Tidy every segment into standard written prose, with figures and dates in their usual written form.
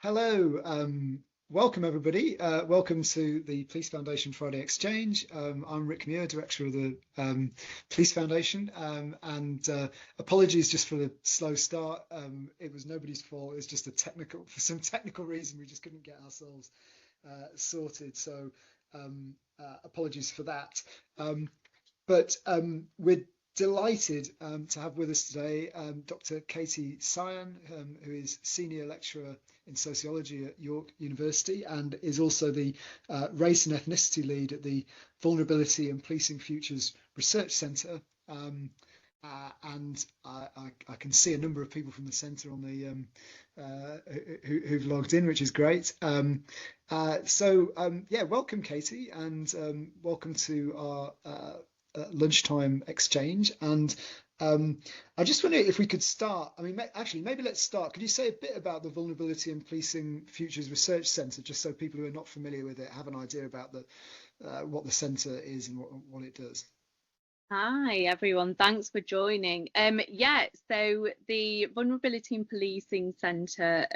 Hello, welcome everybody. Welcome to the Police Foundation Friday Exchange. I'm Rick Muir, Director of the Police Foundation, and apologies just for the slow start. It was nobody's fault. It was just for some technical reason, we just couldn't get ourselves sorted. So apologies for that. But we're delighted to have with us today Dr. Katy Sian, who is Senior Lecturer in Sociology at York University and is also the Race and Ethnicity Lead at the Vulnerability and Policing Futures Research Centre. And I can see a number of people from the centre on the who've logged in, which is great. Yeah, welcome, Katy, and welcome to our lunchtime exchange. And I just wonder if we could start. I mean, actually, maybe let's start. Could you say a bit about the Vulnerability and Policing Futures Research Centre, just so people who are not familiar with it have an idea about what the centre is and what it does? Hi everyone, thanks for joining. So the Vulnerability and Policing Centre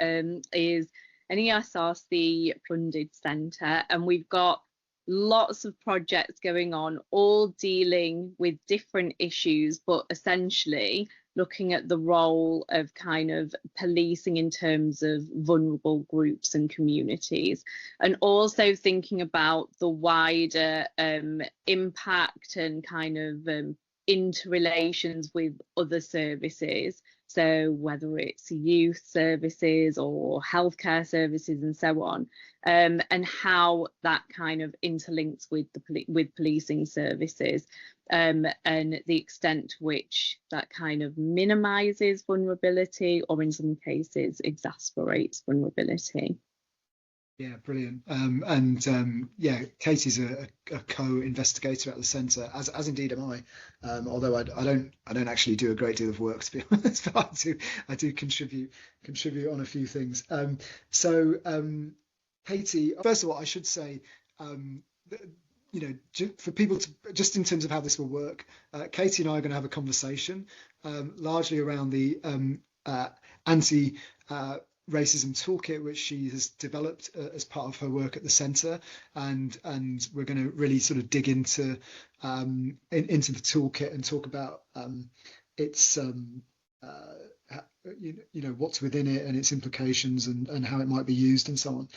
is an ESRC funded centre, and we've got lots of projects going on, all dealing with different issues, but essentially looking at the role of kind of policing in terms of vulnerable groups and communities, and also thinking about the wider impact and kind of interrelations with other services. So whether it's youth services or healthcare services and so on, and how that kind of interlinks with with policing services, and the extent to which that kind of minimises vulnerability or in some cases exasperates vulnerability. Yeah, brilliant. Yeah, Katie's a co-investigator at the centre, as indeed am I. Although I don't actually do a great deal of work, to be honest, but I do contribute on a few things. Katy, first of all, I should say, for people to, just in terms of how this will work, Katy and I are going to have a conversation, largely around the anti racism toolkit, which she has developed as part of her work at the centre, and we're going to really sort of dig into the toolkit and talk about its what's within it and its implications and how it might be used and so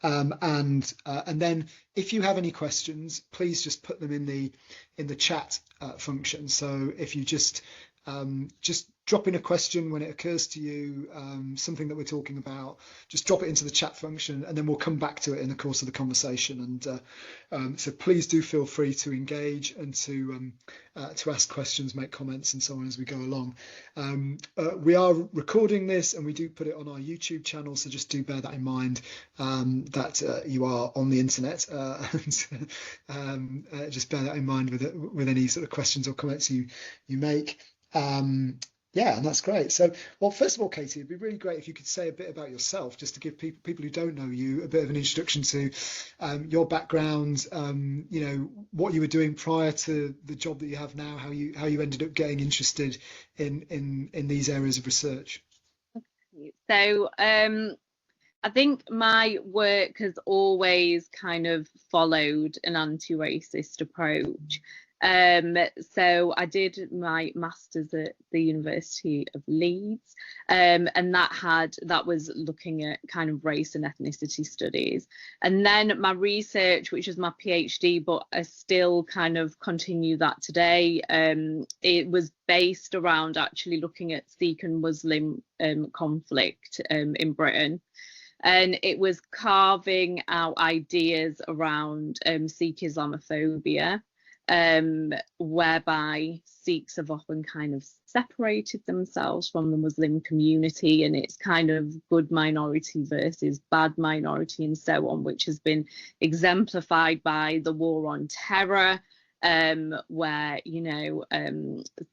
on. And then if you have any questions, please just put them in the chat function. So if you just drop in a question when it occurs to you, something that we're talking about, just drop it into the chat function, and then we'll come back to it in the course of the conversation. And so please do feel free to engage and to ask questions, make comments, and so on as we go along. We are recording this, and we do put it on our YouTube channel, so just do bear that in mind, that you are on the internet, and just bear that in mind with any sort of questions or comments you make. Yeah, and that's great. So, well, first of all, Katy, it'd be really great if you could say a bit about yourself, just to give people who don't know you a bit of an introduction to your background, what you were doing prior to the job that you have now, how you ended up getting interested in these areas of research. So I think my work has always kind of followed an anti-racist approach. So I did my master's at the University of Leeds, and that was looking at kind of race and ethnicity studies. And then my research, which was my PhD, but I still kind of continue that today, it was based around actually looking at Sikh and Muslim conflict in Britain. And it was carving out ideas around Sikh Islamophobia, whereby Sikhs have often kind of separated themselves from the Muslim community, and it's kind of good minority versus bad minority and so on, which has been exemplified by the war on terror, where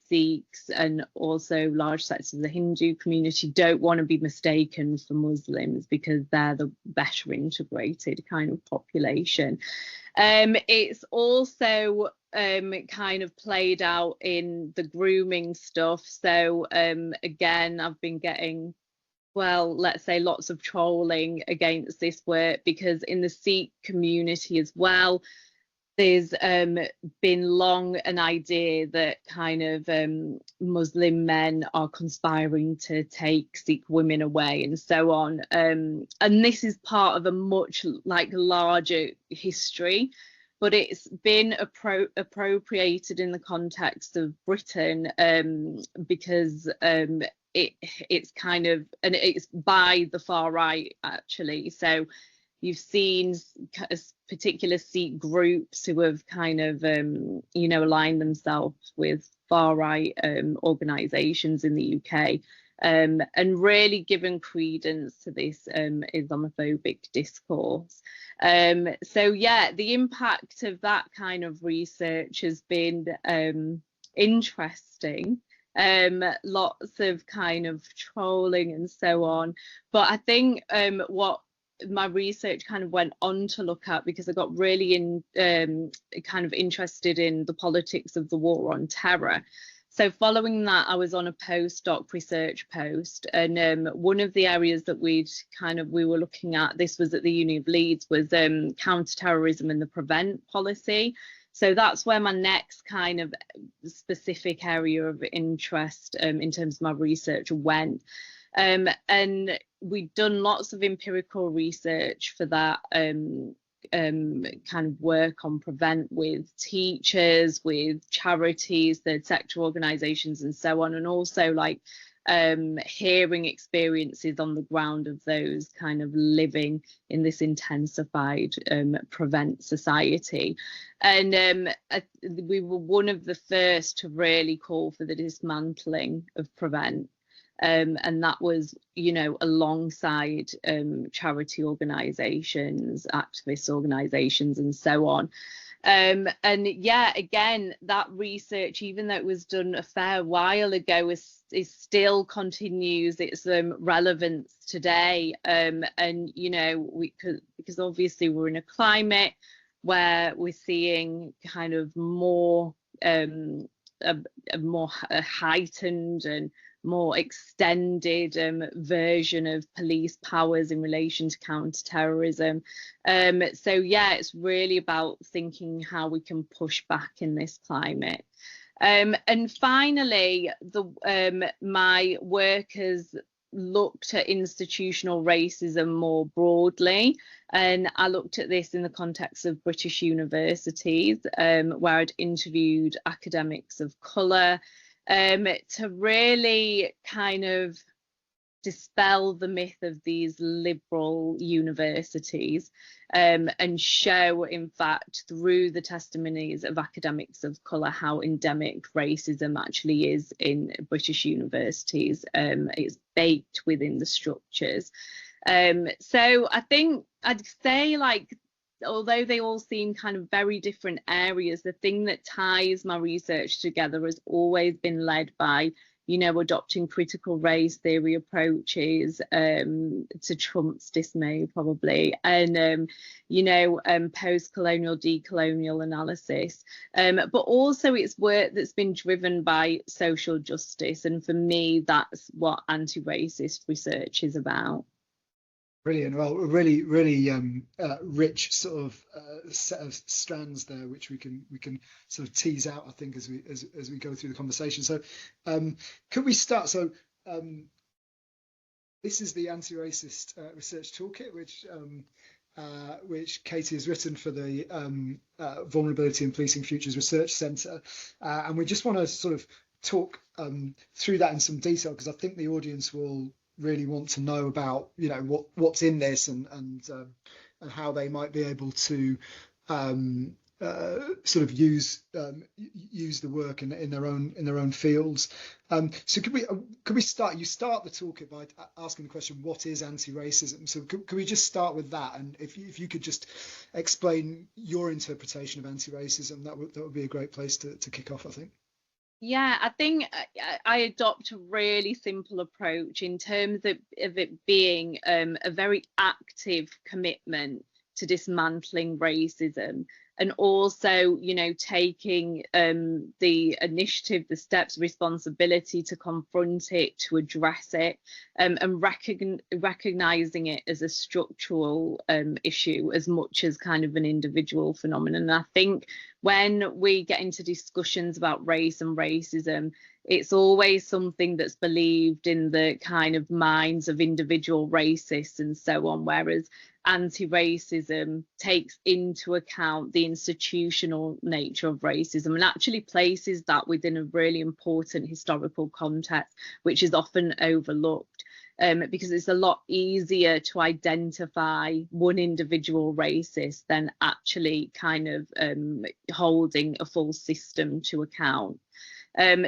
Sikhs and also large sects of the Hindu community don't want to be mistaken for Muslims because they're the better integrated kind of population. It's also kind of played out in the grooming stuff. So again, I've been getting well, let's say lots of trolling against this work, because in the Sikh community as well, there's been long an idea that kind of Muslim men are conspiring to take Sikh women away and so on. And this is part of a much larger history, but it's been appropriated in the context of Britain, because it's kind of, and it's by the far right actually. So you've seen particular Sikh groups who have kind of, aligned themselves with far right organisations in the UK, and really given credence to this Islamophobic discourse. So yeah, the impact of that kind of research has been interesting. Lots of kind of trolling and so on, but I think what my research kind of went on to look at, because I got really kind of interested in the politics of the war on terror. So following that, I was on a postdoc research post, and one of the areas that we were looking at, this was at the Uni of Leeds, was counter-terrorism and the prevent policy. So that's where my next kind of specific area of interest in terms of my research went. And we'd done lots of empirical research for that kind of work on prevent with teachers, with charities, third sector organisations and so on, and also hearing experiences on the ground of those kind of living in this intensified prevent society. And we were one of the first to really call for the dismantling of prevent. And that was, alongside charity organisations, activist organisations and so on. And yeah, again, that research, even though it was done a fair while ago, is still continues its relevance today. And, because obviously we're in a climate where we're seeing kind of more, a more heightened and more extended version of police powers in relation to counter-terrorism. So yeah, it's really about thinking how we can push back in this climate. And finally, my work has looked at institutional racism more broadly, and I looked at this in the context of British universities, where I'd interviewed academics of colour, to really kind of dispel the myth of these liberal universities, and show, in fact, through the testimonies of academics of colour, how endemic racism actually is in British universities. It's baked within the structures. So I think I'd say, although they all seem kind of very different areas, the thing that ties my research together has always been led by, adopting critical race theory approaches, to Trump's dismay probably, and post-colonial, decolonial analysis, but also it's work that's been driven by social justice, and for me that's what anti-racist research is about. Brilliant. Well, really, really rich sort of set of strands there, which we can sort of tease out, I think, as we go through the conversation. So, could we start? So, this is the anti-racist research toolkit, which Katy has written for the Vulnerability and Policing Futures Research Centre, and we just want to sort of talk through that in some detail, because I think the audience will really want to know about what's in this and how they might be able to sort of use the work in their own fields. So could we start? You start the toolkit by asking the question, what is anti-racism? So could we just start with that? And if you could just explain your interpretation of anti-racism, that would be a great place to kick off, I think. Yeah, I think I adopt a really simple approach in terms of it being a very active commitment to dismantling racism, and also, you know, taking the initiative, the steps, responsibility to confront it, to address it, and recognizing it as a structural issue as much as kind of an individual phenomenon. And I think when we get into discussions about race and racism, it's always something that's believed in the kind of minds of individual racists and so on, whereas anti-racism takes into account the institutional nature of racism and actually places that within a really important historical context, which is often overlooked. Because it's a lot easier to identify one individual racist than actually kind of holding a full system to account.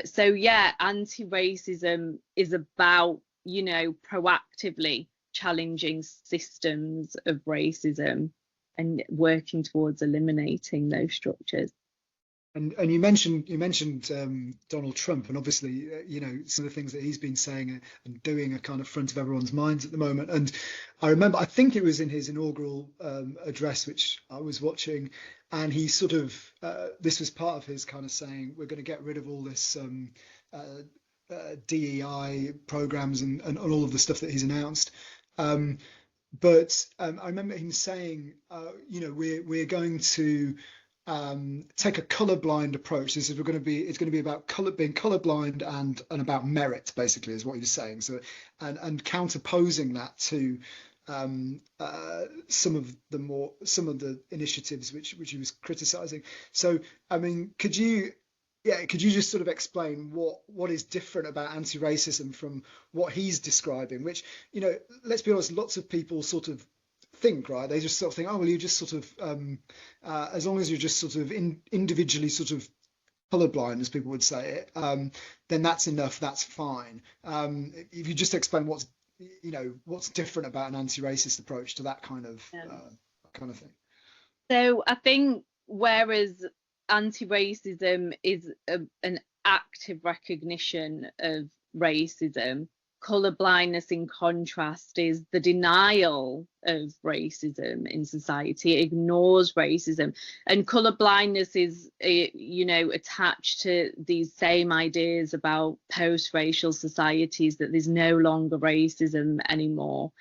So yeah, anti-racism is about, you know, proactively challenging systems of racism and working towards eliminating those structures. And you mentioned Donald Trump, and obviously you know, some of the things that he's been saying and doing are kind of front of everyone's minds at the moment. And I remember, I think it was in his inaugural address, which I was watching, and he sort of this was part of his kind of saying, we're going to get rid of all this DEI programs and all of the stuff that he's announced. But I remember him saying, you know, we're going to take a colorblind approach. This is it's going to be about being colorblind and about merit, basically, is what he was saying. So and counterposing that to some of the initiatives which he was criticizing. So I mean, could you just sort of explain what is different about anti-racism from what he's describing, which, you know, let's be honest, lots of people sort of think, right? They just sort of think, oh, well, you just sort of as long as you're just sort of individually sort of colorblind, as people would say it, then that's enough, that's fine. If you just explain what's different about an anti-racist approach to that kind of thing. So I think whereas anti-racism is an active recognition of racism, colour blindness, in contrast, is the denial of racism in society. It ignores racism, and colour blindness is, you know, attached to these same ideas about post-racial societies, that there's no longer racism anymore.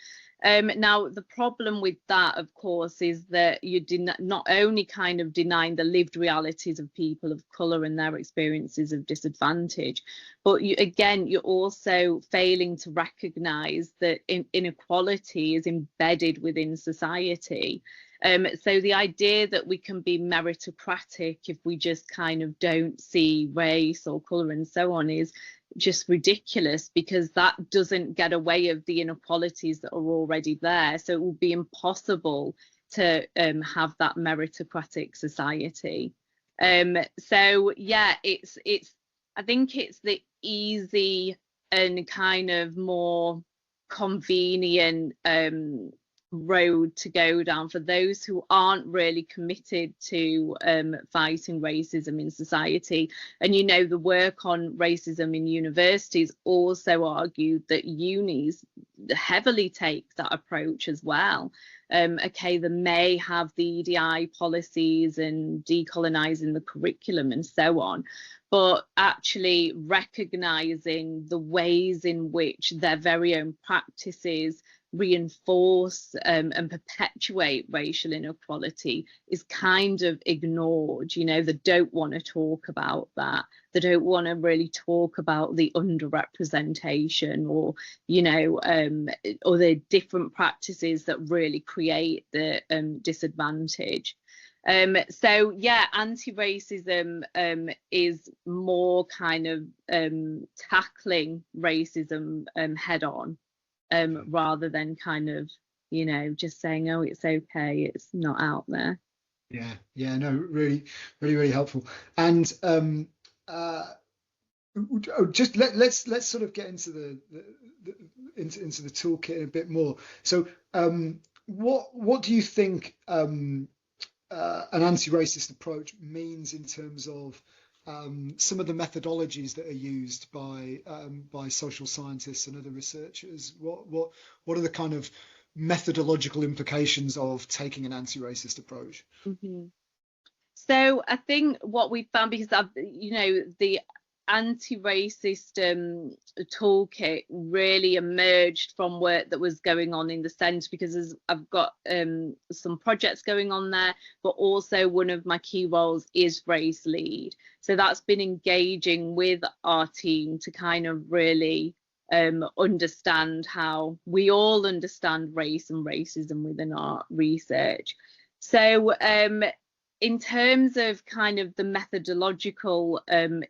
Now, the problem with that, of course, is that you're not only kind of denying the lived realities of people of colour and their experiences of disadvantage, but you're also failing to recognise that inequality is embedded within society. So the idea that we can be meritocratic if we just kind of don't see race or colour and so on is just ridiculous, because that doesn't get away of the inequalities that are already there. So it will be impossible to have that meritocratic society. So yeah, it's I think it's the easy and kind of more convenient road to go down for those who aren't really committed to fighting racism in society. And, you know, the work on racism in universities also argued that unis heavily take that approach as well. Okay, they may have the EDI policies and decolonizing the curriculum and so on, but actually recognizing the ways in which their very own practices reinforce and perpetuate racial inequality is kind of ignored. You know, they don't want to talk about that. They don't want to really talk about the underrepresentation or, you know, or the different practices that really create the disadvantage. So yeah, anti-racism is more kind of tackling racism head on, rather than kind of, you know, just saying, oh, it's okay, it's not out there. Yeah, no, really, really, really helpful. And just let's sort of get into the into the toolkit a bit more. So what do you think an anti-racist approach means in terms of some of the methodologies that are used by social scientists and other researchers? What are the kind of methodological implications of taking an anti-racist approach? Mm-hmm. So I think what we found, because the anti-racist toolkit really emerged from work that was going on in the centre, because I've got some projects going on there, but also one of my key roles is race lead. So that's been engaging with our team to kind of really understand how we all understand race and racism within our research. So in terms of kind of the methodological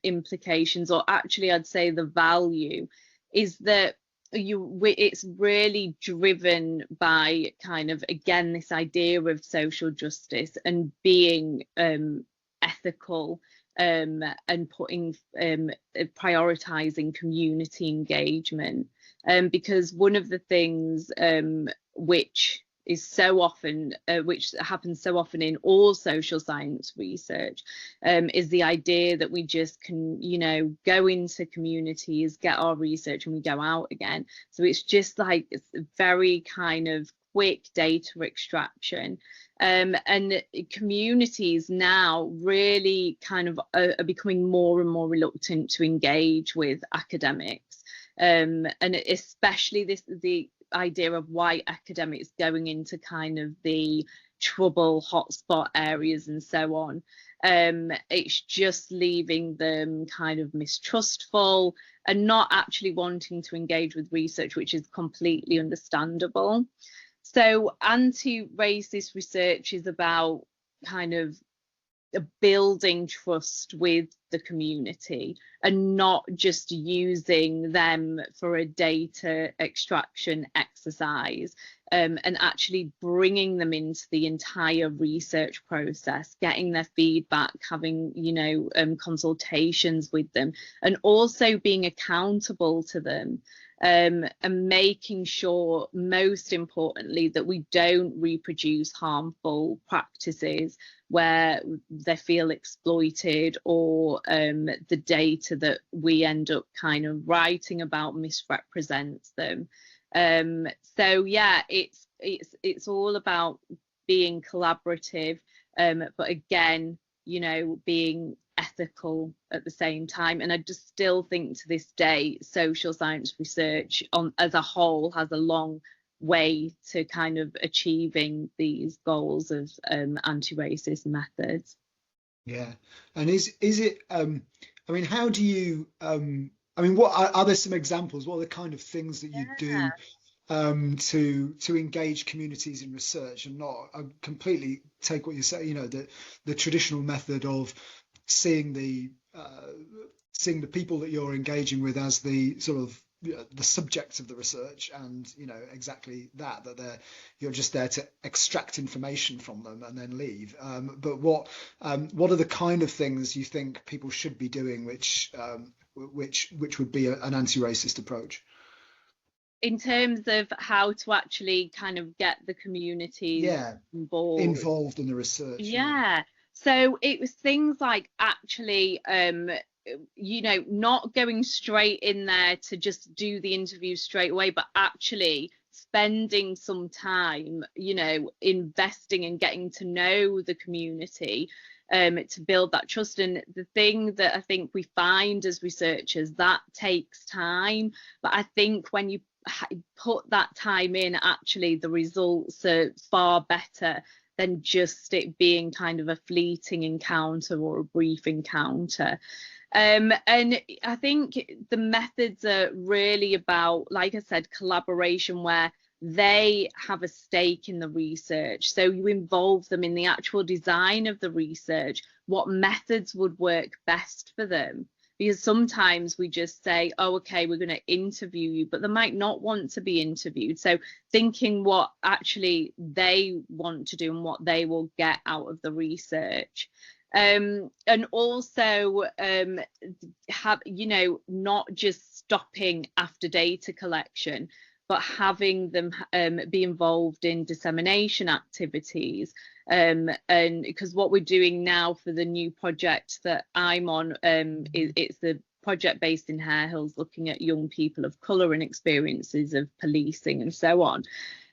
implications, or actually I'd say the value, is that it's really driven by kind of, again, this idea of social justice and being ethical, and putting prioritizing community engagement, because one of the things which is so often, which happens so often in all social science research, is the idea that we just can, go into communities, get our research, and we go out again. So it's just like, it's very kind of quick data extraction. And communities now really kind of are becoming more and more reluctant to engage with academics, and especially the idea of white academics going into kind of the trouble hotspot areas and so on. It's just leaving them kind of mistrustful and not actually wanting to engage with research, which is completely understandable. So anti-racist research is about kind of building trust with the community and not just using them for a data extraction exercise, and actually bringing them into the entire research process, getting their feedback, having consultations with them, and also being accountable to them. And making sure, most importantly, that we don't reproduce harmful practices where they feel exploited, or the data that we end up kind of writing about misrepresents them. So yeah, it's all about being collaborative, but again, being ethical at the same time. And I just still think to this day, social science research as a whole has a long way to kind of achieving these goals of anti-racist methods. Yeah. And is it how do you what are there some examples? What are the kind of things that you do to engage communities in research, and not completely take what you say, the traditional method of seeing the people that you're engaging with as the sort of the subjects of the research, and exactly that you're just there to extract information from them and then leave. But what are the kind of things you think people should be doing which would be an anti-racist approach? In terms of how to actually kind of get the community involved in the research. Yeah. So it was things like actually, not going straight in there to just do the interview straight away, but actually spending some time, investing in getting to know the community, to build that trust. And the thing that I think we find as researchers, that takes time, but I think when you put that time in, actually the results are far better than just it being kind of a fleeting encounter or a brief encounter. And I think the methods are really about, like I said, collaboration, where they have a stake in the research. So you involve them in the actual design of the research, what methods would work best for them. Because sometimes we just say, oh, okay, we're going to interview you, but they might not want to be interviewed. So thinking what actually they want to do and what they will get out of the research. And also have, not just stopping after data collection, but having them be involved in dissemination activities. And because what we're doing now for the new project that I'm on, it's the project based in Hare Hills, looking at young people of colour and experiences of policing and so on.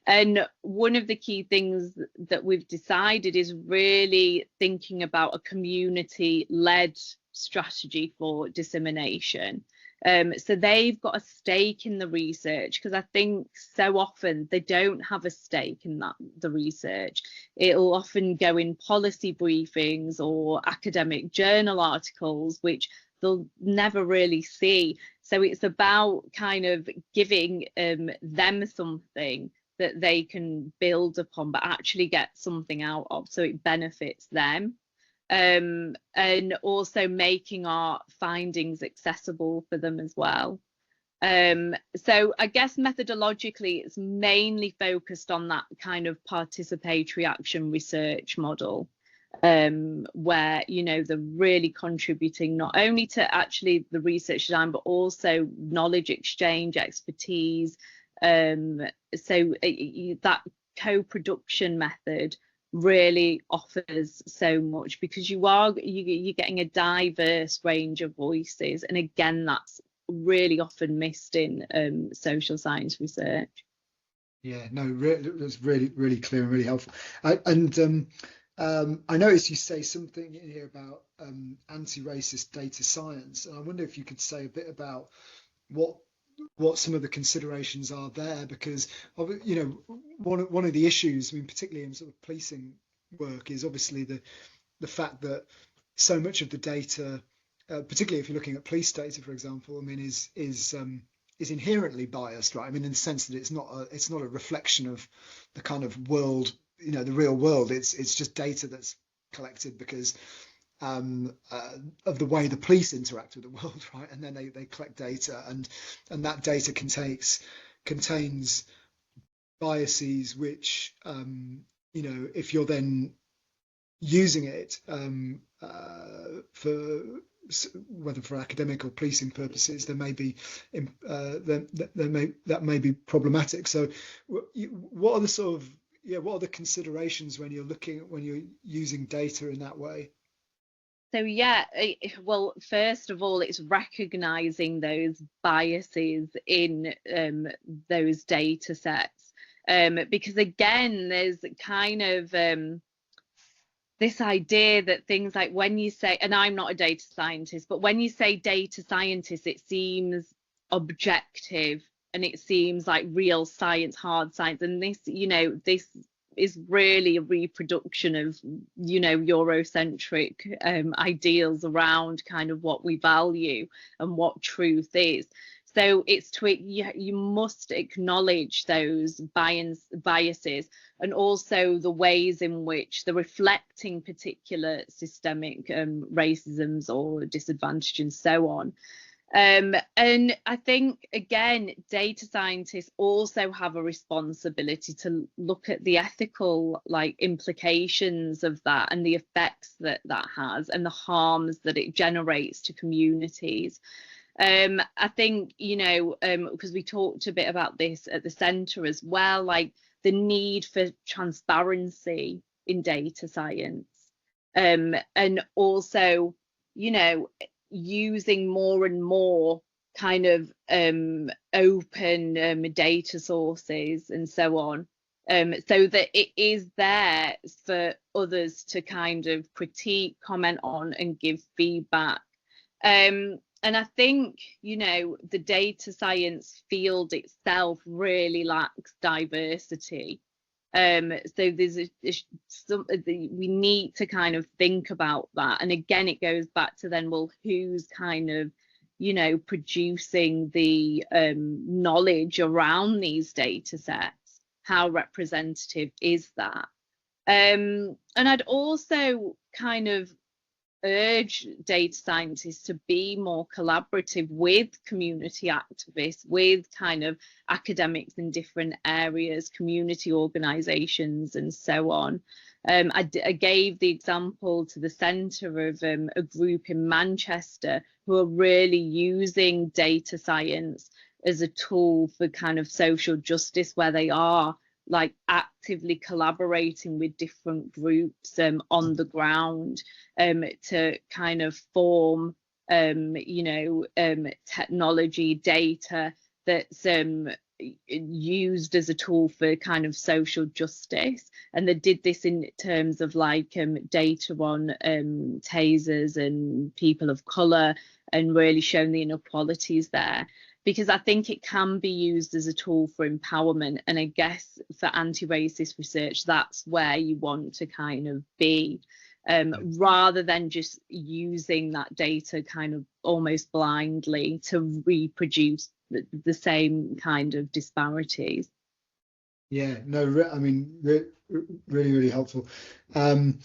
And one of the key things that we've decided is really thinking about a community-led strategy for dissemination. So they've got a stake in the research, because I think so often they don't have a stake in the research. It'll often go in policy briefings or academic journal articles, which they'll never really see. So it's about kind of giving them something that they can build upon, but actually get something out of, so it benefits them. And also making our findings accessible for them as well. So I guess methodologically, it's mainly focused on that kind of participatory action research model, where, you know, they're really contributing not only to actually the research design, but also knowledge exchange, expertise. So that co-production method really offers so much, because you're getting a diverse range of voices, and again, that's really often missed in social science research. Yeah, no, it was really clear and really helpful. I noticed you say something in here about anti-racist data science, and I wonder if you could say a bit about what some of the considerations are there, because, you know, one of the issues, I mean, particularly in sort of policing work, is obviously the fact that so much of the data, particularly if you're looking at police data, for example, I mean, is inherently biased, right? I mean, in the sense that it's not a reflection of the kind of world, you know, the real world. It's just data that's collected because of the way the police interact with the world, right? And then they collect data, and that data contains biases which, you know, if you're then using it for whether for academic or policing purposes, there may be that may be problematic. So what are the sort of what are the considerations when you're using data in that way? So yeah, well, first of all, it's recognizing those biases in those data sets, because again, there's kind of this idea that things like, when you say, and I'm not a data scientist, but when you say data scientist, it seems objective, and it seems like real science, hard science, and this, you know, this is really a reproduction of, you know, Eurocentric ideals around kind of what we value and what truth is. So it's you must acknowledge those biases, and also the ways in which they're reflecting particular systemic racisms or disadvantage and so on. And I think, again, data scientists also have a responsibility to look at the ethical implications of that, and the effects that has, and the harms that it generates to communities. I think, you know, because we talked a bit about this at the centre as well, like the need for transparency in data science, and also, you know, using more and more kind of open data sources and so on, so that it is there for others to kind of critique, comment on, and give feedback. And I think, you know, the data science field itself really lacks diversity. So there's we need to kind of think about that. And again, it goes back to then, well, who's kind of, you know, producing the knowledge around these data sets? How representative is that? And I'd also kind of urge data scientists to be more collaborative with community activists, with kind of academics in different areas, community organisations, and so on. I gave the example to the centre of a group in Manchester who are really using data science as a tool for kind of social justice, where they are like actively collaborating with different groups on the ground to kind of form you know, technology data that's used as a tool for kind of social justice, and they did this in terms of like data on tasers and people of colour, and really shown the inequalities there, because I think it can be used as a tool for empowerment. And I guess for anti-racist research, that's where you want to kind of be, rather than just using that data kind of almost blindly to reproduce the same kind of disparities. Yeah, no, I mean, really, really helpful. And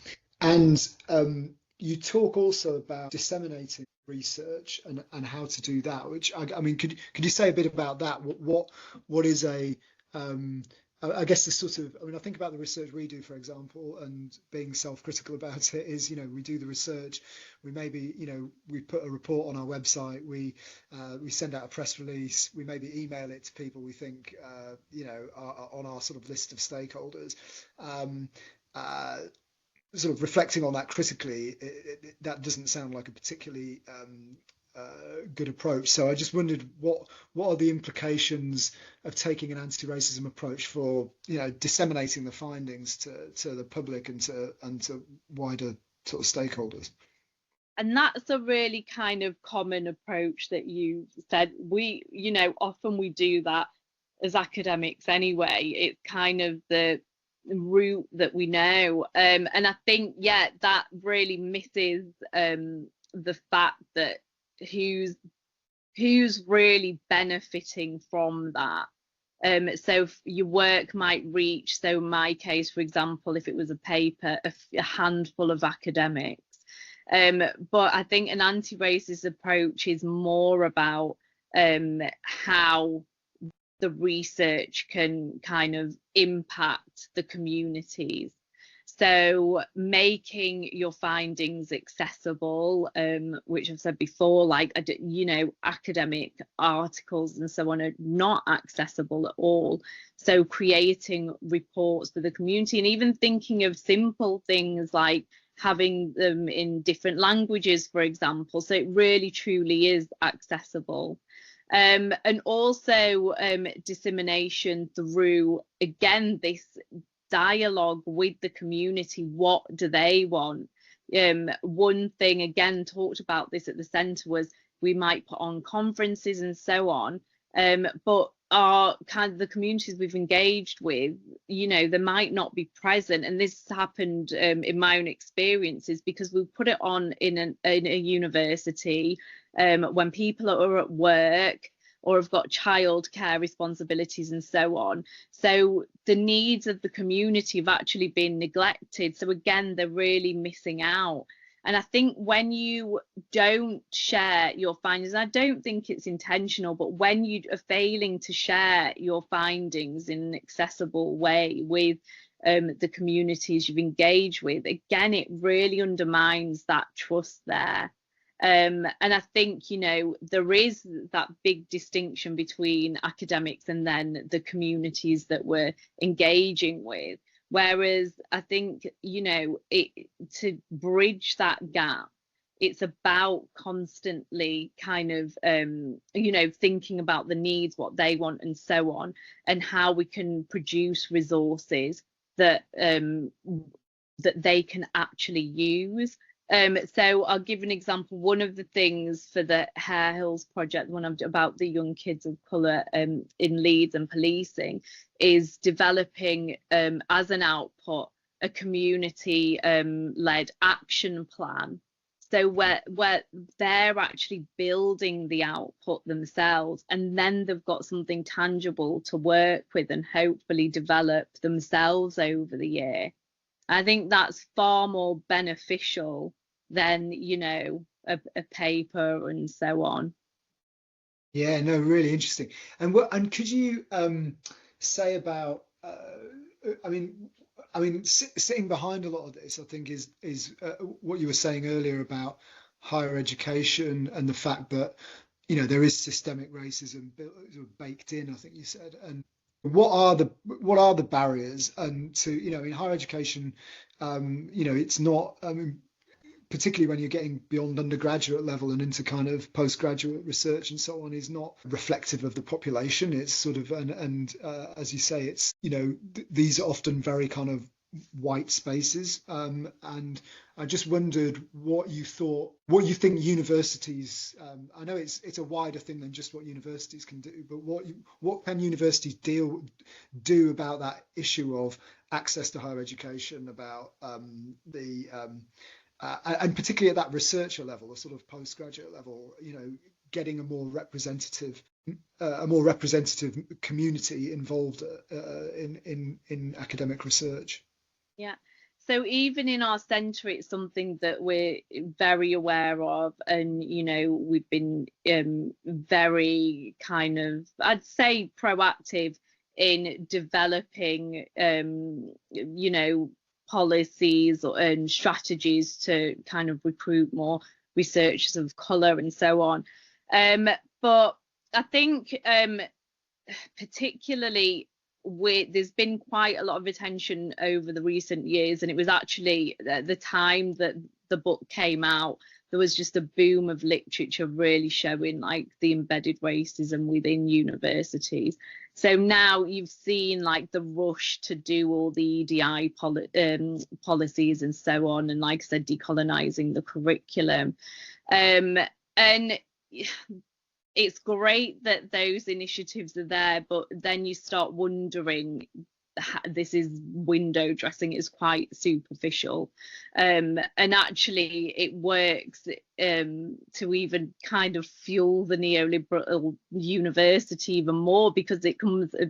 you talk also about disseminating research and how to do that, which I mean, could you say a bit about that? What is a I guess the sort of, I mean, I think about the research we do, for example, and being self-critical about it is, we do the research, we maybe, we put a report on our website, we send out a press release, we maybe email it to people we think, are on our sort of list of stakeholders. Sort of reflecting on that critically, that doesn't sound like a particularly good approach. So I just wondered what are the implications of taking an anti-racism approach for disseminating the findings to the public and to wider sort of stakeholders. And that's a really kind of common approach that you said. We, often we do that as academics anyway. It's kind of the route that we know, and I think that really misses the fact that who's really benefiting from that. So your work might reach, so in my case, for example, if it was a paper, a handful of academics. But I think an anti-racist approach is more about how the research can kind of impact the communities. So making your findings accessible, which I've said before, like, academic articles and so on are not accessible at all. So creating reports for the community, and even thinking of simple things like having them in different languages, for example, so it really truly is accessible. And also dissemination through, again, this dialogue with the community. What do they want? One thing, again, talked about this at the centre, was we might put on conferences and so on, but our kind of the communities we've engaged with, they might not be present. And this happened in my own experiences, because we put it on in a university when people are at work or have got childcare responsibilities and so on. So the needs of the community have actually been neglected. So again, they're really missing out. And I think when you don't share your findings, I don't think it's intentional, but when you are failing to share your findings in an accessible way with the communities you've engaged with, again, it really undermines that trust there. And I think, there is that big distinction between academics and then the communities that we're engaging with. Whereas I think, to bridge that gap, it's about constantly kind of, thinking about the needs, what they want and so on, and how we can produce resources that they can actually use. So I'll give an example. One of the things for the Hare Hills project, the one about the young kids of colour in Leeds and policing, is developing as an output a community led action plan. So where they're actually building the output themselves, and then they've got something tangible to work with and hopefully develop themselves over the year. I think that's far more beneficial than, a paper and so on. Yeah, no, really interesting. And could you say about, I mean, sitting behind a lot of this, I think is what you were saying earlier about higher education and the fact that, there is systemic racism baked in, I think you said. And what are the barriers? And to, in higher education, it's not, particularly when you're getting beyond undergraduate level and into kind of postgraduate research and so on, is not reflective of the population. It's sort of, and as you say, it's, these are often very kind of white spaces. And I just wondered what you think universities, I know it's a wider thing than just what universities can do, but what can universities do about that issue of access to higher education, about and particularly at that researcher level, a sort of postgraduate level, getting a more representative community involved in academic research. Yeah. So even in our centre, it's something that we're very aware of, and we've been very kind of, I'd say, proactive in developing policies and strategies to kind of recruit more researchers of colour and so on. But I think particularly there's been quite a lot of attention over the recent years, and it was actually at the time that the book came out, there was just a boom of literature really showing like the embedded racism within universities. So now you've seen like the rush to do all the EDI policies and so on, and like I said, decolonizing the curriculum. And it's great that those initiatives are there, but then you start wondering, this is window dressing, is quite superficial, and actually it works to even kind of fuel the neoliberal university even more, because it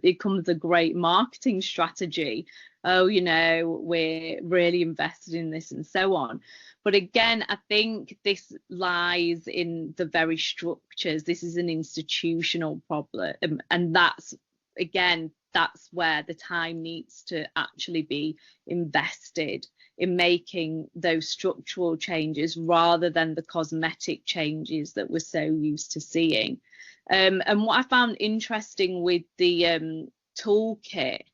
becomes a great marketing strategy. Oh, we're really invested in this and so on. But again, I think this lies in the very structures. This is an institutional problem, and that's where the time needs to actually be invested in making those structural changes rather than the cosmetic changes that we're so used to seeing. And what I found interesting with the toolkit,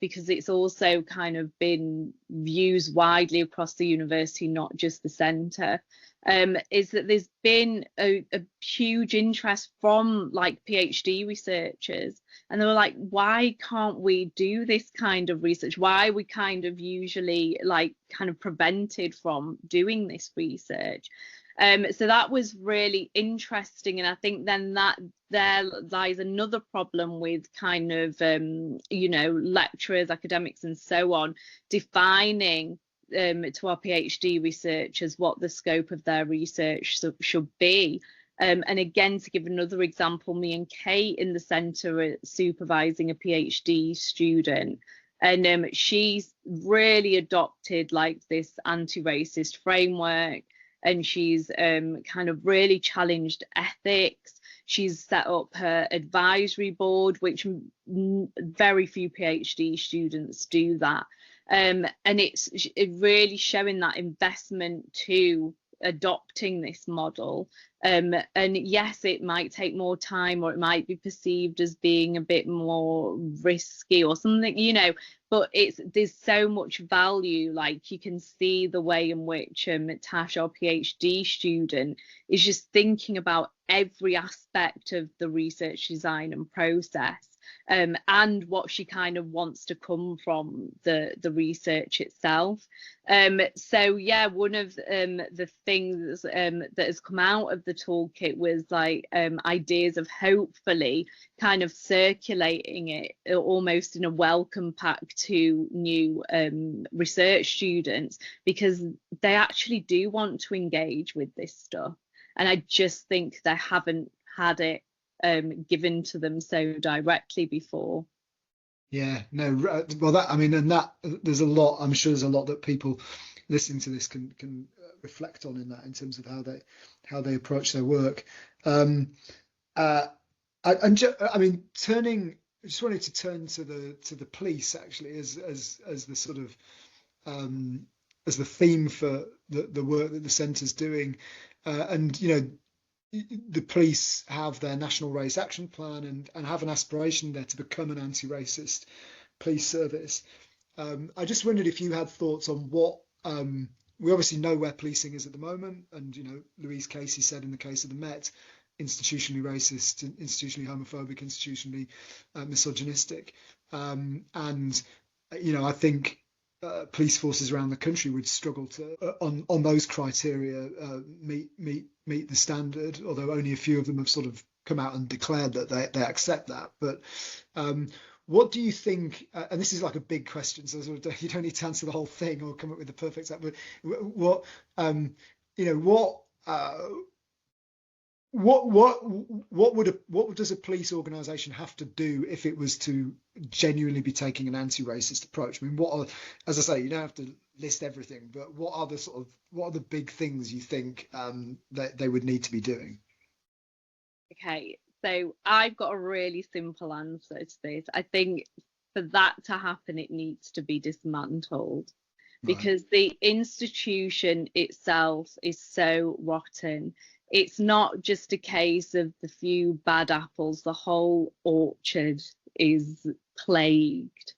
because it's also kind of been used widely across the university, not just the centre, is that there's been a huge interest from like PhD researchers, and they were like, why can't we do this kind of research? Why are we kind of usually like kind of prevented from doing this research? So that was really interesting, and I think then that there lies another problem with kind of lecturers, academics and so on defining to our PhD researchers what the scope of their research should be. And again, to give another example, me and Kate in the centre are supervising a PhD student, and she's really adopted like this anti-racist framework, and she's kind of really challenged ethics. She's set up her advisory board, which very few PhD students do that. And it's really showing that investment to adopting this model. And yes, it might take more time, or it might be perceived as being a bit more risky or something, but there's so much value. Like you can see the way in which Tash, our PhD student, is just thinking about every aspect of the research design and process, and what she kind of wants to come from the research itself. So yeah, one of the things that has come out of the toolkit was like ideas of hopefully kind of circulating it almost in a welcome pack to new research students, because they actually do want to engage with this stuff, and I just think they haven't had it given to them so directly before. Yeah, no, well, that, I mean, and that there's a lot, I'm sure there's a lot that people listening to this can reflect on in that, in terms of how they approach their work. I mean, I just wanted to turn to the police actually as the sort of as the theme for the work that the centre's doing, and the police have their National Race Action Plan and have an aspiration there to become an anti-racist police service. I just wondered if you had thoughts on we obviously know where policing is at the moment, and Louise Casey said in the case of the Met, institutionally racist, institutionally homophobic, institutionally misogynistic, and I think police forces around the country would struggle to, on those criteria, meet the standard. Although only a few of them have sort of come out and declared that they accept that. But what do you think? And this is like a big question, so you don't need to answer the whole thing or come up with the perfect answer. But what does a police organisation have to do if it was to genuinely be taking an anti-racist approach? I mean, as I say, you don't have to list everything, but what are the big things you think that they would need to be doing? Okay, so I've got a really simple answer to this. I think for that to happen, it needs to be dismantled, because the institution itself is so rotten. It's not just a case of the few bad apples, the whole orchard is plagued.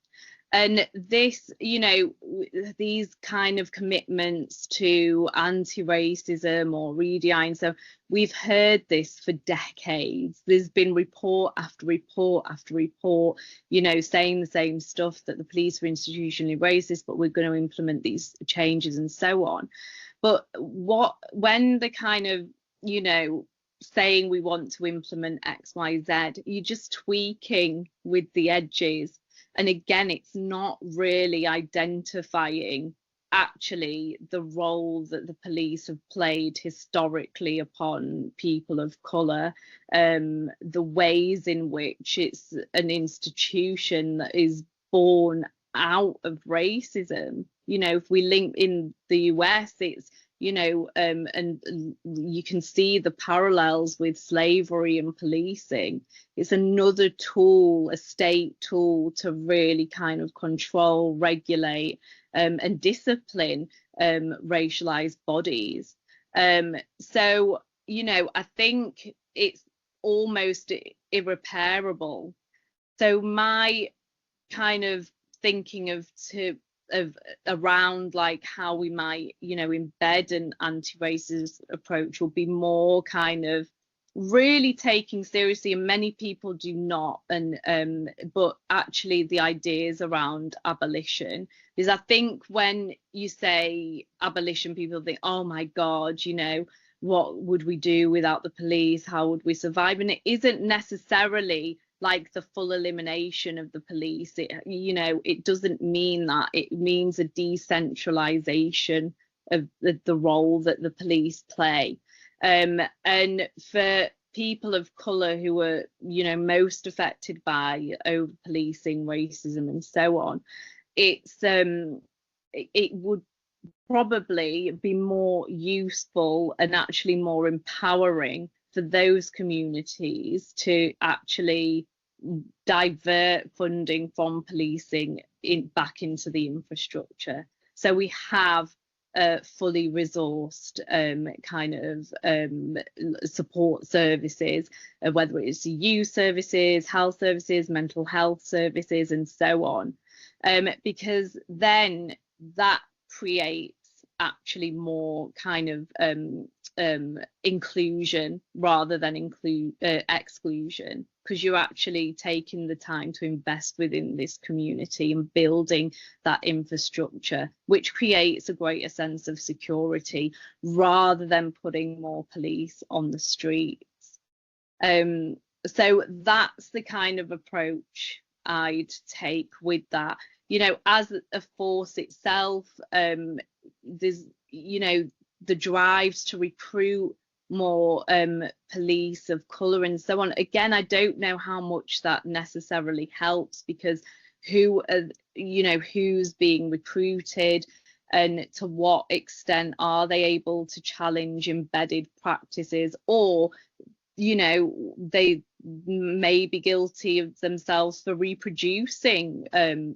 And this, these kind of commitments to anti-racism or REDI, so we've heard this for decades. There's been report after report after report, saying the same stuff, that the police are institutionally racist, but we're going to implement these changes and so on. But when the kind of, saying we want to implement X, Y, Z, you're just tweaking with the edges. And again, it's not really identifying actually the role that the police have played historically upon people of colour, the ways in which it's an institution that is born out of racism. If we link in the US, it's and you can see the parallels with slavery and policing. It's another tool, a state tool, to really kind of control, regulate, and discipline racialized bodies. So, I think it's almost irreparable. So my kind of thinking around like how we might embed an anti-racist approach will be more kind of really taking seriously, and many people do not, and but actually the ideas around abolition, because I think when you say abolition, people think, oh my God, what would we do without the police, how would we survive? And it isn't necessarily like the full elimination of the police. It doesn't mean that. It means a decentralization of the role that the police play. And for people of colour who are, most affected by over policing, racism, and so on, it would probably be more useful and actually more empowering for those communities to actually divert funding from policing back into the infrastructure. So we have fully resourced kind of support services, whether it's youth services, health services, mental health services, and so on, because then that creates actually more kind of inclusion rather than exclusion, because you're actually taking the time to invest within this community and building that infrastructure, which creates a greater sense of security rather than putting more police on the streets. So that's the kind of approach I'd take with that. As a force itself, there's the drives to recruit more police of colour and so on. Again, I don't know how much that necessarily helps, because who's being recruited, and to what extent are they able to challenge embedded practices, or they may be guilty of themselves for reproducing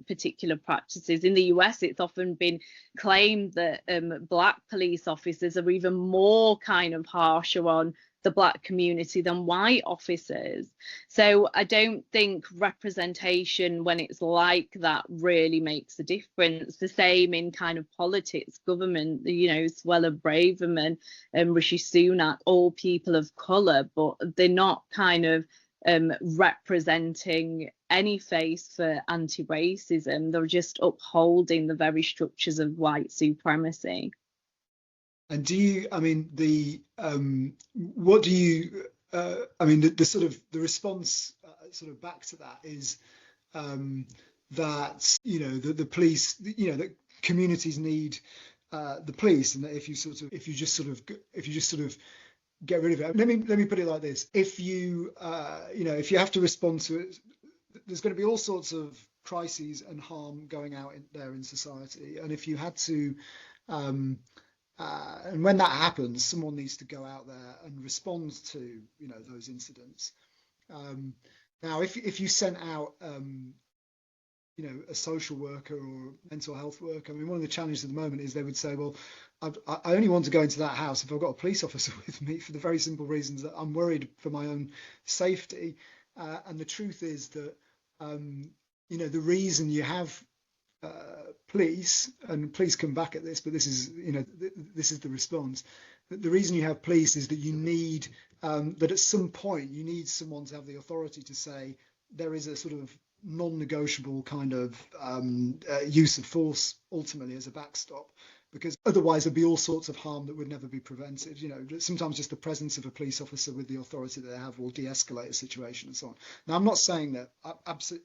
particular practices. In the US, it's often been claimed that Black police officers are even more kind of harsher on the black community than white officers. So I don't think representation when it's like that really makes a difference. The same in kind of politics, government, you know, Suella Braverman and Rishi Sunak, all people of colour, but they're not kind of representing any face for anti-racism. They're just upholding the very structures of white supremacy. And do you, I mean, what do you, I mean, the sort of the response sort of back to that is that, you know, the police, you know, that communities need the police, and that if you just sort of get rid of it. Let me put it like this: if you, you know, if you have to respond to it, there's going to be all sorts of crises and harm going out there in society, and if you had to. And when that happens, someone needs to go out there and respond to, you know, those incidents. Now, if you sent out, you know, a social worker or mental health worker, I mean, one of the challenges at the moment is they would say, well, I only want to go into that house if I've got a police officer with me, for the very simple reasons that I'm worried for my own safety. And the truth is that, you know, the reason you have police, and please come back at this, but this is, you know, this is the response. The reason you have police is that you need that at some point you need someone to have the authority to say there is a sort of non-negotiable kind of use of force ultimately as a backstop, because otherwise there'd be all sorts of harm that would never be prevented. You know, sometimes just the presence of a police officer with the authority that they have will de-escalate a situation and so on. Now, I'm not saying that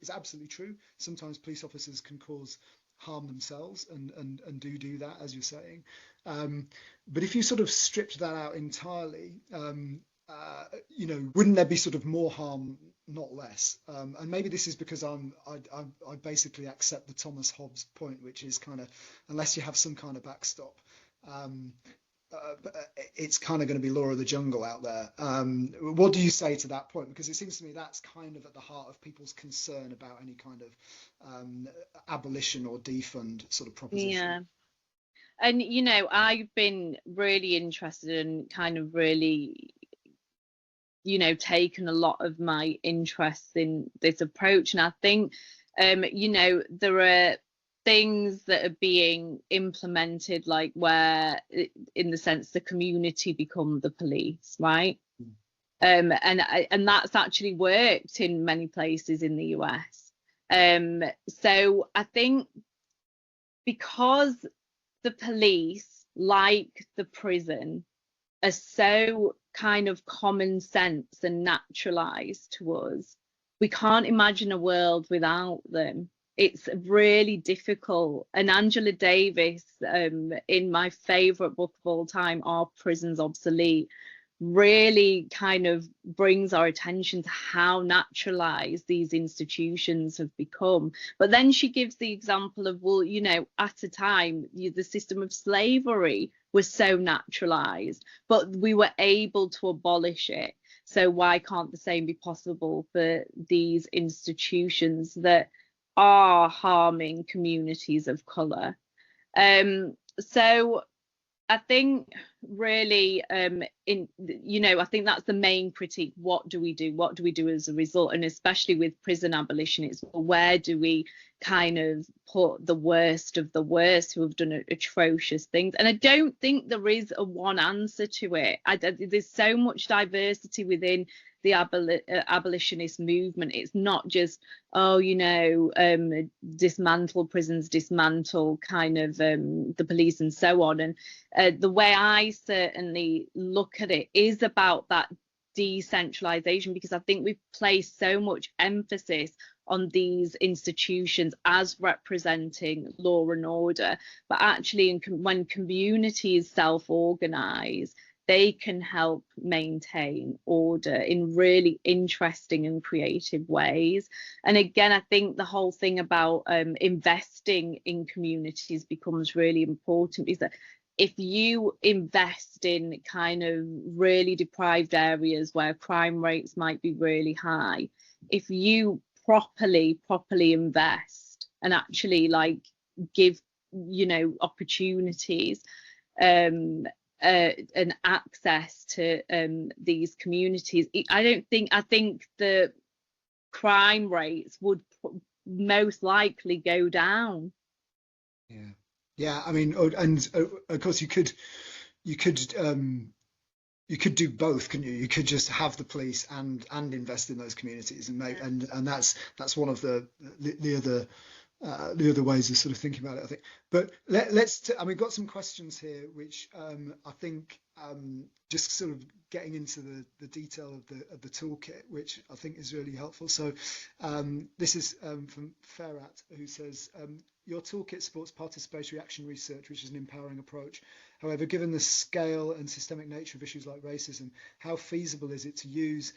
it's absolutely true. Sometimes police officers can cause harm themselves and do that, as you're saying. But if you sort of stripped that out entirely, you know, wouldn't there be sort of more harm, not less? And maybe this is because I basically accept the Thomas Hobbes point, which is kind of, unless you have some kind of backstop, it's kind of going to be law of the jungle out there. What do you say to that point? Because it seems to me that's kind of at the heart of people's concern about any kind of abolition or defund sort of proposition. Yeah. And, you know, I've been really interested in kind of really, you know, taken a lot of my interest in this approach. And I think, you know, there are things that are being implemented, like where, in the sense, the community become the police, right? And that's actually worked in many places in the US. So I think because the police, like the prison, are so kind of common sense and naturalized to us, we can't imagine a world without them. It's really difficult. And Angela Davis, in my favorite book of all time, Are Prisons Obsolete?, really kind of brings our attention to how naturalized these institutions have become. But then she gives the example of, well, you know, at a time, the system of slavery was so naturalized, but we were able to abolish it. So why can't the same be possible for these institutions that are harming communities of color? So I think really, you know, I think that's the main critique. What do we do? What do we do as a result? And especially with prison abolition, it's where do we kind of put the worst of the worst who have done atrocious things? And I don't think there is a one answer to it. There's so much diversity within the abolitionist movement. It's not just, oh, you know, dismantle prisons, dismantle kind of the police and so on. And the way I certainly look at it is about that decentralization, because I think we've placed so much emphasis on these institutions as representing law and order, but actually when communities self-organize, they can help maintain order in really interesting and creative ways. And again, I think the whole thing about investing in communities becomes really important, because that if you invest in kind of really deprived areas where crime rates might be really high, if you properly invest and actually like give, you know, opportunities, an access to these communities, I think the crime rates would most likely go down. Yeah, I mean, and of course you could do both, couldn't you? You could just have the police and invest in those communities and make and that's one of the other ways of sort of thinking about it, I think. But let's and we've got some questions here which I think just sort of getting into the detail of the toolkit, which I think is really helpful. So this is from Ferrat, who says your toolkit supports participatory action research, which is an empowering approach. However, given the scale and systemic nature of issues like racism, how feasible is it to use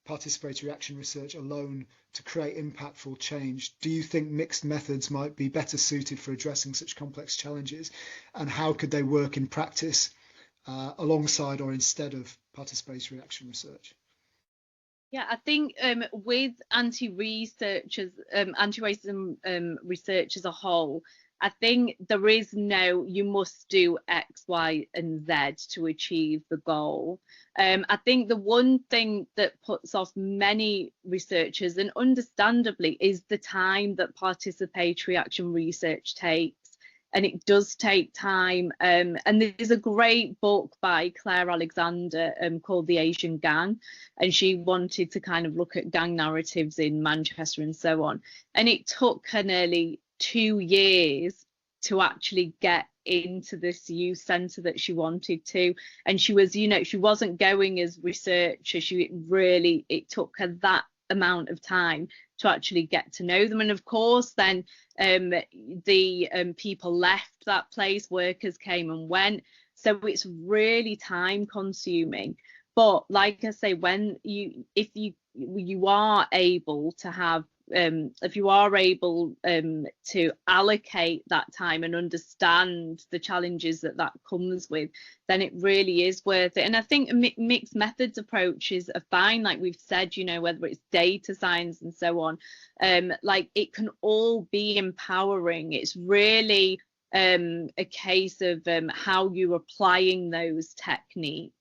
participatory action research alone to create impactful change? Do you think mixed methods might be better suited for addressing such complex challenges? And how could they work in practice alongside or instead of participatory action research? Yeah, I think with anti-racism research as a whole, I think there is no, you must do X, Y, and Z to achieve the goal. I think the one thing that puts off many researchers, and understandably, is the time that participatory action research takes. And it does take time. And there's a great book by Claire Alexander called The Asian Gang. And she wanted to kind of look at gang narratives in Manchester and so on. And it took her nearly 2 years to actually get into this youth centre that she wanted to. And she was, she wasn't going as researcher. It took her that amount of time to actually get to know them. And of course then the people left that place, workers came and went, so it's really time consuming. But like I say, if you are able to have to allocate that time and understand the challenges that comes with, then it really is worth it. And I think mixed methods approaches are fine, like we've said, whether it's data science and so on, like it can all be empowering. It's really a case of how you're applying those techniques.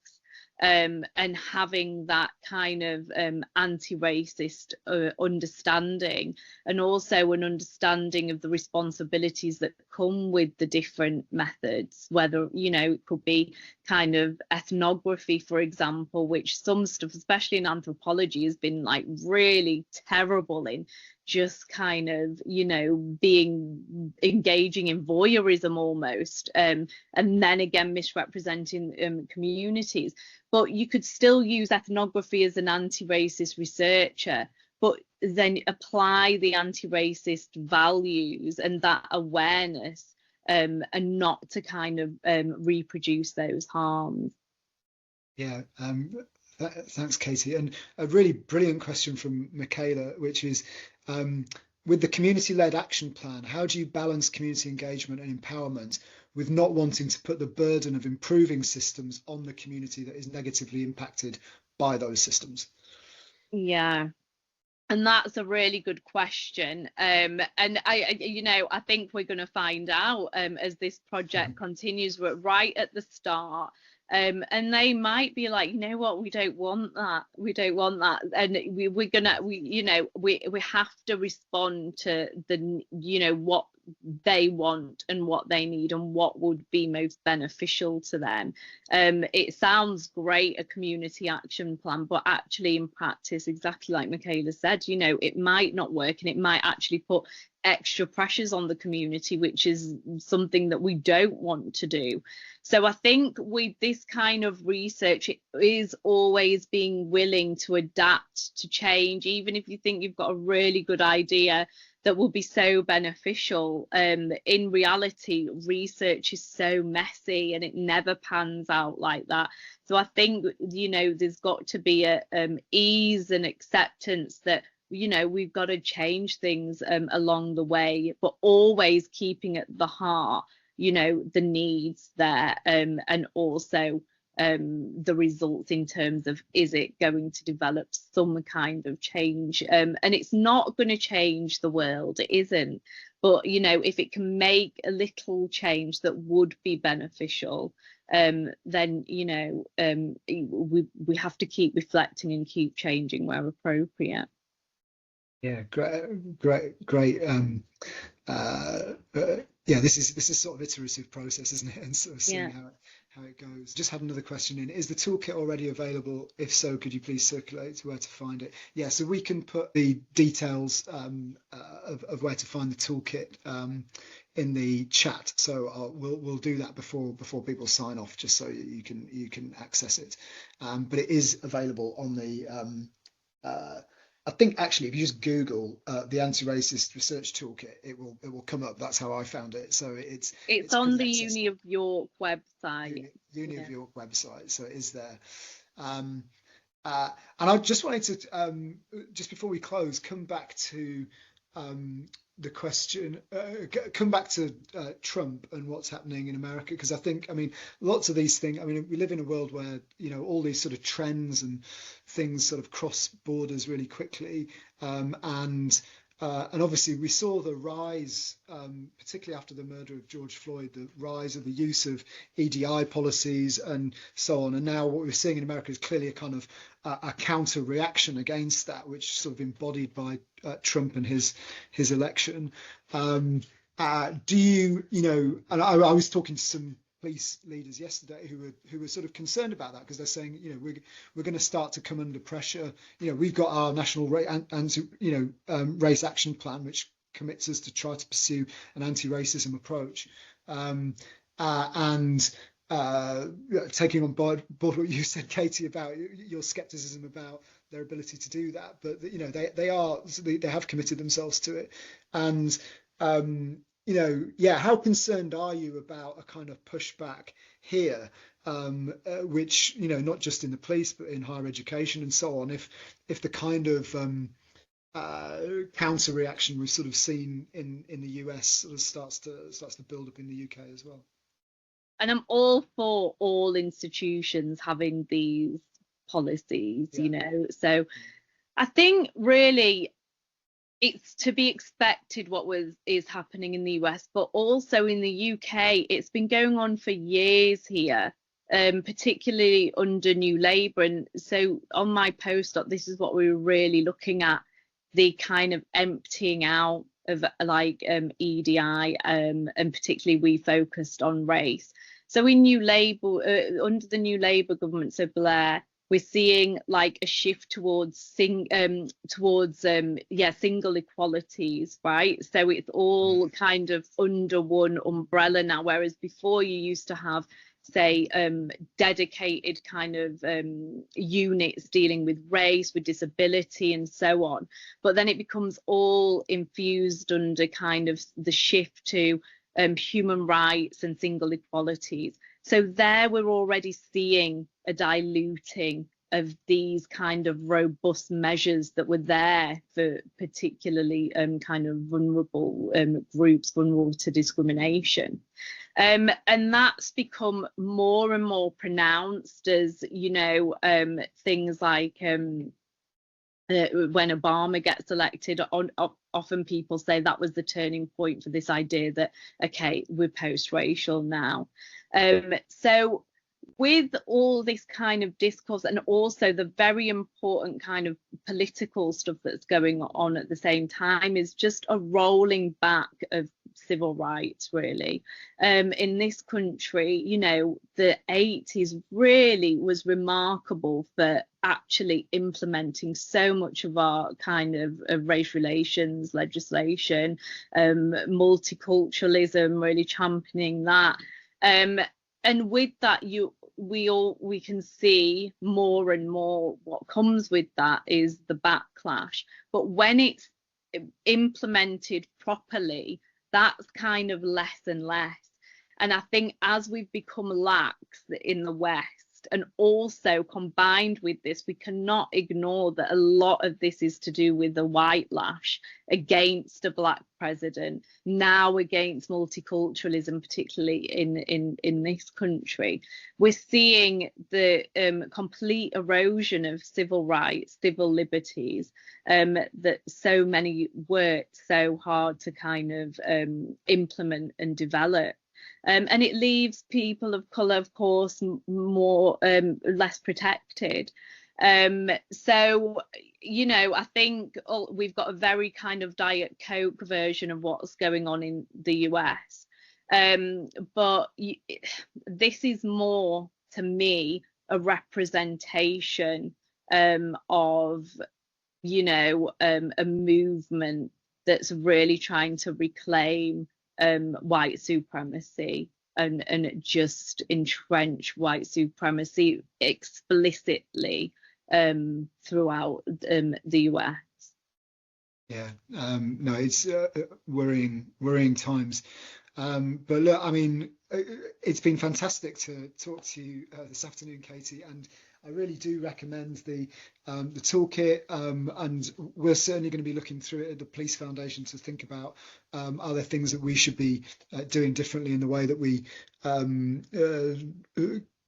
And having that kind of anti-racist understanding, and also an understanding of the responsibilities that come with the different methods, whether it could be kind of ethnography, for example, which some stuff, especially in anthropology, has been like really terrible in just kind of engaging in voyeurism almost, and then again misrepresenting communities. But you could still use ethnography as an anti-racist researcher, but then apply the anti-racist values and that awareness, and not to kind of reproduce those harms. Yeah, thanks, Katie. And a really brilliant question from Michaela, which is, with the community-led action plan, how do you balance community engagement and empowerment with not wanting to put the burden of improving systems on the community that is negatively impacted by those systems? Yeah, and that's a really good question. And I think we're going to find out as this project continues. We're right at the start. And they might be like, what, we don't want that, and we have to respond to the what they want and what they need and what would be most beneficial to them. It sounds great, a community action plan, but actually in practice, exactly like Michaela said, it might not work, and it might actually put extra pressures on the community, which is something that we don't want to do. So I think with this kind of research, it is always being willing to adapt to change, even if you think you've got a really good idea that will be so beneficial. In reality, research is so messy and it never pans out like that. So I think, there's got to be a ease and acceptance that we've got to change things along the way, but always keeping at the heart the needs there, and also the results in terms of, is it going to develop some kind of change? And it's not going to change the world, it isn't. But, you know, if it can make a little change that would be beneficial, then, you know, we have to keep reflecting and keep changing where appropriate. Yeah, great. Yeah, this is sort of iterative process, isn't it? And sort of seeing how it goes. Just had another question in. Is the toolkit already available? If so, could you please circulate where to find it? Yeah, so we can put the details of where to find the toolkit in the chat. So we'll do that before people sign off, just so you can access it. But it is available on the I think actually, if you just Google the anti-racist research toolkit, it will come up. That's how I found it. So it's on the Uni of York website. Uni of York website. So it is there. And I just wanted to just before we close, come back to the question, come back to Trump and what's happening in America, because I think, I mean, lots of these things, I mean, we live in a world where, you know, all these sort of trends and things sort of cross borders really quickly, and obviously we saw the rise, particularly after the murder of George Floyd, the rise of the use of EDI policies and so on. And now what we're seeing in America is clearly a kind of a counter reaction against that, which sort of embodied by Trump and his election. Do you know? And I was talking to some police leaders yesterday who were sort of concerned about that, because they're saying, you know, we're going to start to come under pressure. You know, we've got our national race action plan, which commits us to try to pursue an anti-racism approach, and taking on board what you said, Katy, about your skepticism about their ability to do that, but you know, they have committed themselves to it. And you know, yeah, how concerned are you about a kind of pushback here, which, you know, not just in the police but in higher education and so on, if the kind of counter reaction we've sort of seen in the US sort of starts to build up in the UK as well? And I'm all for all institutions having these policies, you know. So I think really it's to be expected what is happening in the US, but also in the UK, it's been going on for years here, particularly under New Labour. And so on my postdoc, this is what we were really looking at, the kind of emptying out of like EDI, and particularly we focused on race. So in New Labour, under the New Labour government, so Blair, we're seeing like a shift towards single equalities, right? So it's all kind of under one umbrella now, whereas before you used to have, say, dedicated kind of units dealing with race, with disability and so on. But then it becomes all infused under kind of the shift to human rights and single equalities. So there we're already seeing a diluting of these kind of robust measures that were there for particularly kind of vulnerable groups, vulnerable to discrimination. And that's become more and more pronounced as, you know, things like when Obama gets elected, often people say that was the turning point for this idea that, okay, we're post-racial now. So with all this kind of discourse, and also the very important kind of political stuff that's going on at the same time, is just a rolling back of civil rights, really. In this country, you know, the 80s really was remarkable for actually implementing so much of our kind of race relations legislation, multiculturalism, really championing that. And with that, we can see more and more what comes with that is the backlash. But when it's implemented properly, that's kind of less and less. And I think as we've become lax in the West, against. And also combined with this, we cannot ignore that a lot of this is to do with the white lash against a black president, now against multiculturalism, particularly in this country. We're seeing the complete erosion of civil rights, civil liberties, that so many worked so hard to kind of implement and develop. And it leaves people of colour, of course, more less protected. So, you know, I think we've got a very kind of Diet Coke version of what's going on in the US. But this is more, to me, a representation of, you know, a movement that's really trying to reclaim white supremacy and just entrench white supremacy explicitly throughout the US. Yeah, no, it's worrying times. But look, I mean, it's been fantastic to talk to you this afternoon, Katy, and I really do recommend the toolkit, and we're certainly going to be looking through it at the Police Foundation to think about are there things that we should be doing differently in the way that we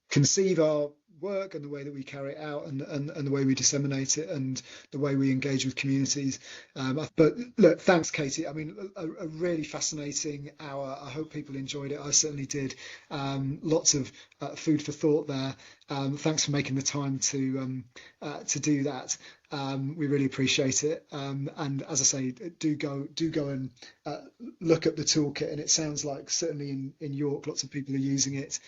conceive our work and the way that we carry it out and the way we disseminate it and the way we engage with communities. But look, thanks, Katy. I mean, a really fascinating hour. I hope people enjoyed it. I certainly did. Lots of food for thought there. Thanks for making the time to do that. We really appreciate it. And as I say, do go and look up the toolkit. And it sounds like certainly in York, lots of people are using it.